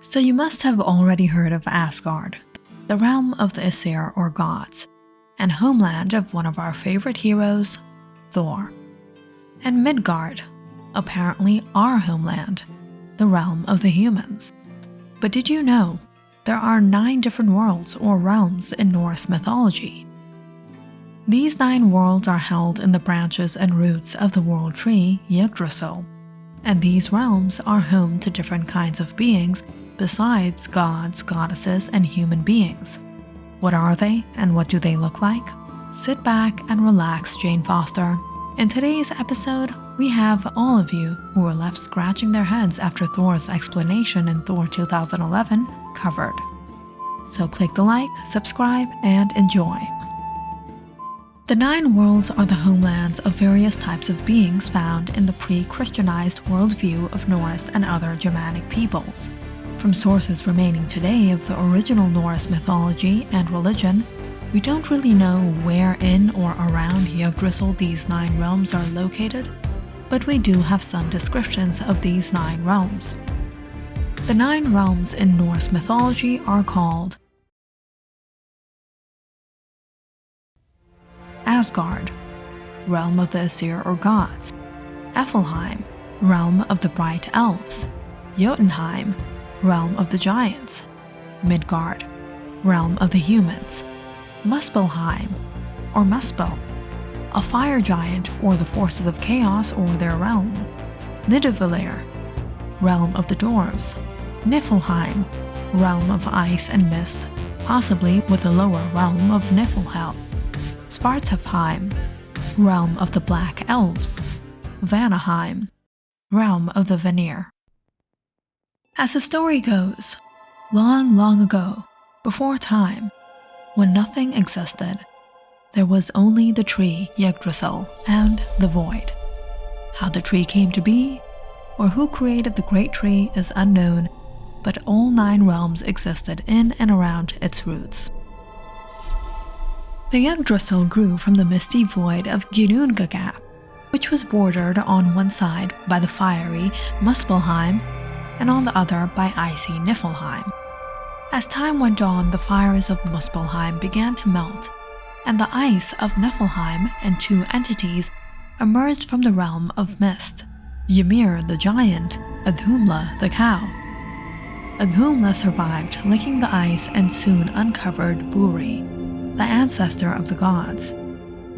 So you must have already heard of Asgard, the realm of the Aesir or gods, and homeland of one of our favorite heroes, Thor. And Midgard, apparently our homeland, the realm of the humans. But did you know there are 9 different worlds or realms in Norse mythology? These 9 worlds are held in the branches and roots of the world tree Yggdrasil, and these realms are home to different kinds of beings besides gods, goddesses, and human beings. What are they and what do they look like? Sit back and relax, Jane Foster. In today's episode, we have all of you who were left scratching their heads after Thor's explanation in Thor 2011 covered. So click the like, subscribe, and enjoy. The 9 worlds are the homelands of various types of beings found in the pre-Christianized worldview of Norse and other Germanic peoples. From sources remaining today of the original Norse mythology and religion, we don't really know where in or around Yggdrasil these 9 realms are located, but we do have some descriptions of these 9 realms. The 9 realms in Norse mythology are called Asgard, realm of the Aesir or gods; Hellheim, realm of the bright elves; Jotunheim, realm of the giants; Midgard, realm of the humans; Muspelheim, or Muspel, a fire giant or the forces of chaos or their realm; Nidavellir, realm of the dwarves; Niflheim, realm of ice and mist, possibly with the lower realm of Niflhel; Svartalfheim, realm of the black elves; Vanaheim, realm of the Vanir. As the story goes, long, long ago, before time, when nothing existed, there was only the tree Yggdrasil and the void. How the tree came to be, or who created the great tree is unknown, but all 9 realms existed in and around its roots. The Yggdrasil grew from the misty void of Ginnungagap, which was bordered on one side by the fiery Muspelheim and on the other by icy Niflheim. As time went on, the fires of Muspelheim began to melt, and the ice of Niflheim and 2 entities emerged from the realm of mist: Ymir the giant, Adhumla the cow. Adhumla survived licking the ice and soon uncovered Buri, the ancestor of the gods.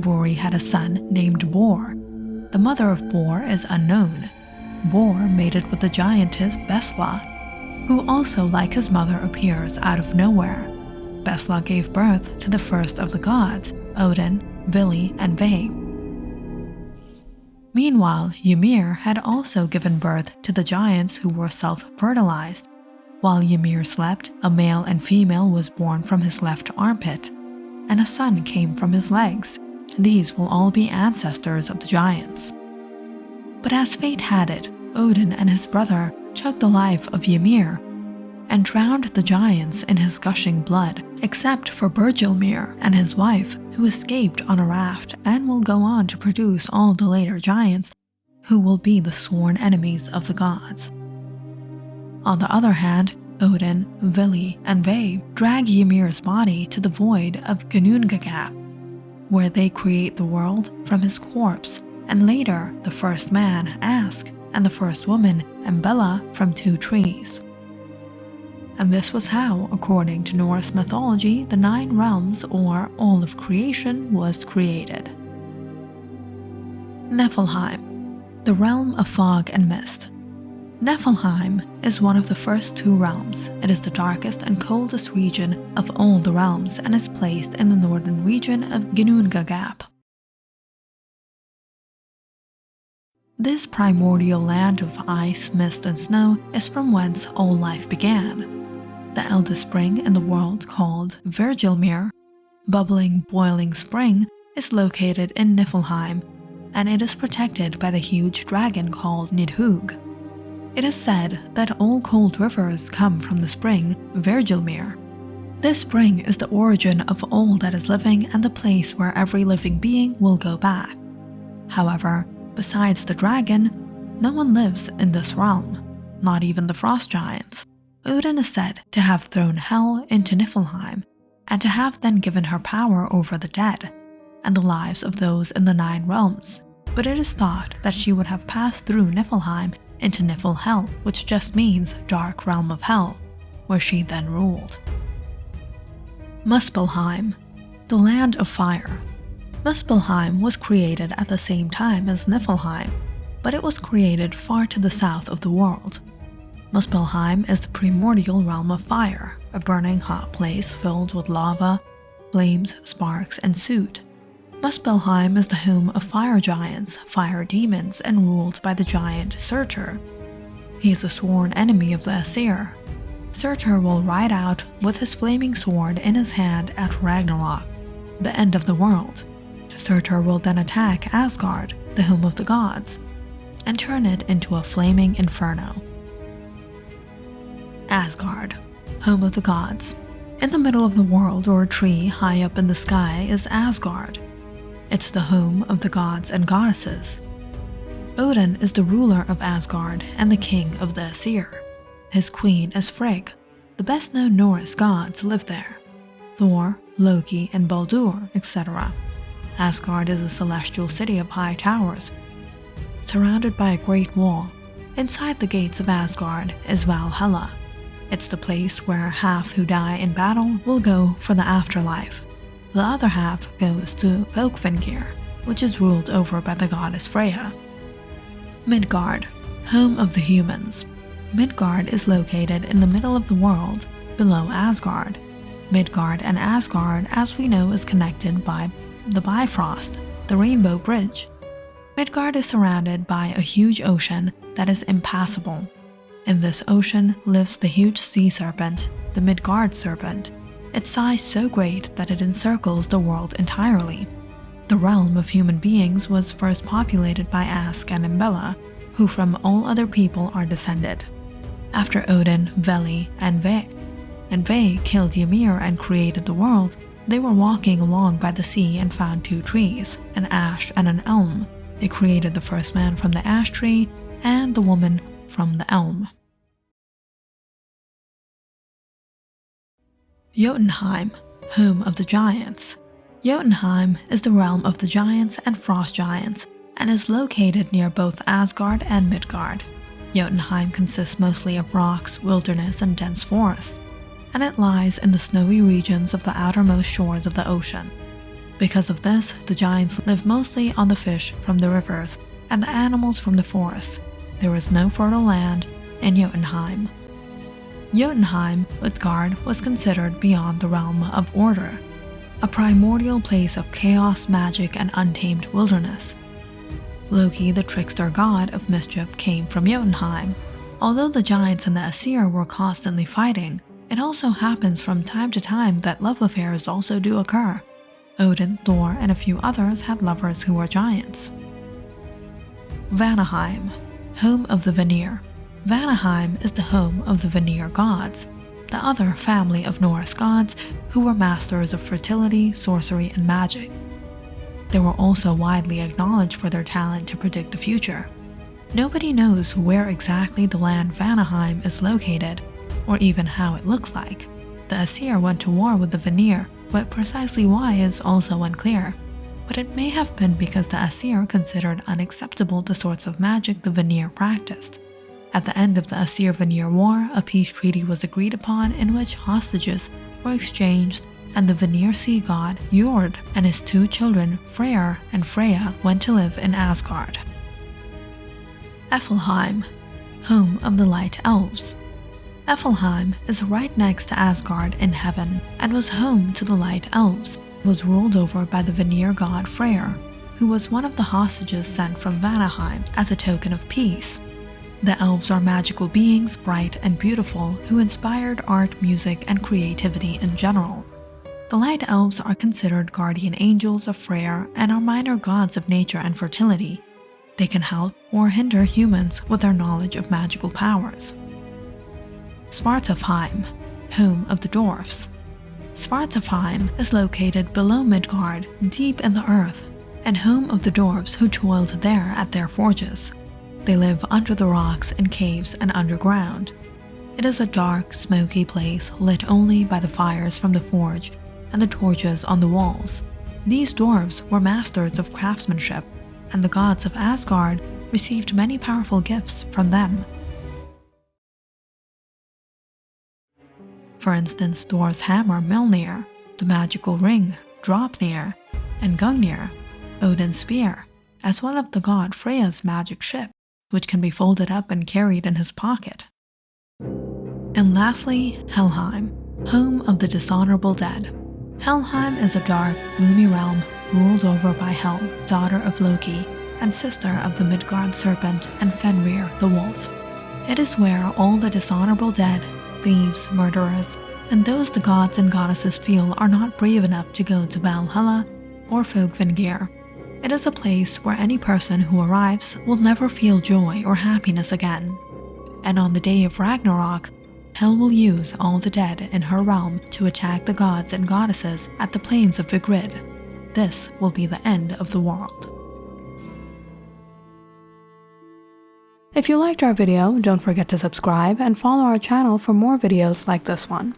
Buri had a son named Bor. The mother of Bor is unknown. Bor mated with the giantess Besla, who also, like his mother, appears out of nowhere. Besla gave birth to the first of the gods, Odin, Vili, and Ve. Meanwhile, Ymir had also given birth to the giants who were self-fertilized. While Ymir slept, a male and female was born from his left armpit, and a son came from his legs. These will all be ancestors of the giants. But as fate had it, Odin and his brother took the life of Ymir and drowned the giants in his gushing blood, except for Bergilmir and his wife, who escaped on a raft and will go on to produce all the later giants, who will be the sworn enemies of the gods. On the other hand, Odin, Vili, and Ve drag Ymir's body to the void of Ginnungagap, where they create the world from his corpse, and later the first man, Ask, and the first woman, Embella, from 2 trees. And this was how, according to Norse mythology, the 9 realms, or all of creation, was created. Niflheim, the realm of fog and mist. Niflheim is one of the first 2 realms. It is the darkest and coldest region of all the realms and is placed in the northern region of Ginnungagap. This primordial land of ice, mist, and snow is from whence all life began. The eldest spring in the world, called Vergilmir, bubbling, boiling spring, is located in Niflheim, and it is protected by the huge dragon called Nidhugg. It is said that all cold rivers come from the spring Vergilmir. This spring is the origin of all that is living and the place where every living being will go back. However, besides the dragon, no one lives in this realm, not even the frost giants. Odin is said to have thrown Hel into Niflheim and to have then given her power over the dead and the lives of those in the 9 realms, but it is thought that she would have passed through Niflheim into Niflhel, which just means dark realm of hell, where she then ruled. Muspelheim, the land of fire. Muspelheim was created at the same time as Niflheim, but it was created far to the south of the world. Muspelheim is the primordial realm of fire, a burning hot place filled with lava, flames, sparks, and soot. Muspelheim is the home of fire giants, fire demons, and ruled by the giant Surtur. He is a sworn enemy of the Aesir. Surtur will ride out with his flaming sword in his hand at Ragnarok, the end of the world. Surtur will then attack Asgard, the home of the gods, and turn it into a flaming inferno. Asgard, home of the gods. In the middle of the world or a tree high up in the sky is Asgard. It's the home of the gods and goddesses. Odin is the ruler of Asgard and the king of the Aesir. His queen is Frigg. The best-known Norse gods live there: Thor, Loki, and Baldur, etc. Asgard is a celestial city of high towers, surrounded by a great wall. Inside the gates of Asgard is Valhalla. It's the place where half who die in battle will go for the afterlife. The other half goes to Folkvangir, which is ruled over by the goddess Freya. Midgard, home of the humans. Midgard is located in the middle of the world, below Asgard. Midgard and Asgard, as we know, is connected by the Bifrost, the Rainbow Bridge. Midgard is surrounded by a huge ocean that is impassable. In this ocean lives the huge sea serpent, the Midgard serpent, its size so great that it encircles the world entirely. The realm of human beings was first populated by Ask and Embella, who from all other people are descended. After Odin, Veli, and Ve killed Ymir and created the world, they were walking along by the sea and found 2 trees, an ash and an elm. They created the first man from the ash tree and the woman from the elm. Jotunheim, home of the giants. Jotunheim is the realm of the giants and frost giants and is located near both Asgard and Midgard. Jotunheim consists mostly of rocks, wilderness, and dense forest, and it lies in the snowy regions of the outermost shores of the ocean. Because of this, the giants live mostly on the fish from the rivers and the animals from the forests. There is no fertile land in Jotunheim. Jotunheim, Utgard, was considered beyond the realm of order, a primordial place of chaos, magic, and untamed wilderness. Loki, the trickster god of mischief, came from Jotunheim. Although the giants and the Aesir were constantly fighting, it also happens from time to time that love affairs also do occur. Odin, Thor, and a few others had lovers who were giants. Vanaheim, home of the Vanir. Vanaheim is the home of the Vanir gods, the other family of Norse gods who were masters of fertility, sorcery, and magic. They were also widely acknowledged for their talent to predict the future. Nobody knows where exactly the land Vanaheim is located, or even how it looks like. The Aesir went to war with the Vanir, but precisely why is also unclear. But it may have been because the Aesir considered unacceptable the sorts of magic the Vanir practiced. At the end of the Aesir-Vanir War, a peace treaty was agreed upon in which hostages were exchanged, and the Vanir sea god Njord and his 2 children, Freyr and Freya, went to live in Asgard. Niflheim, home of the Light Elves. Niflheim is right next to Asgard in heaven and was home to the Light Elves. It was ruled over by the Vanir god Freyr, who was one of the hostages sent from Vanaheim as a token of peace. The elves are magical beings, bright and beautiful, who inspired art, music, and creativity in general. The Light Elves are considered guardian angels of Freyr and are minor gods of nature and fertility. They can help or hinder humans with their knowledge of magical powers. Svartalfheim, home of the dwarfs. Svartalfheim is located below Midgard, deep in the earth, and home of the dwarfs who toiled there at their forges. They live under the rocks, in caves, and underground. It is a dark, smoky place lit only by the fires from the forge and the torches on the walls. These dwarves were masters of craftsmanship, and the gods of Asgard received many powerful gifts from them. For instance, Thor's hammer Mjolnir, the magical ring Draupnir, and Gungnir, Odin's spear, as well as the god Freya's magic ship, which can be folded up and carried in his pocket. And lastly, Hellheim, home of the dishonorable dead. Hellheim is a dark, gloomy realm ruled over by Hel, daughter of Loki, and sister of the Midgard serpent and Fenrir the wolf. It is where all the dishonorable dead, thieves, murderers, and those the gods and goddesses feel are not brave enough to go to Valhalla or Fogvingir. It is a place where any person who arrives will never feel joy or happiness again. And on the day of Ragnarok, Hel will use all the dead in her realm to attack the gods and goddesses at the plains of Vigrid. This will be the end of the world. If you liked our video, don't forget to subscribe and follow our channel for more videos like this one.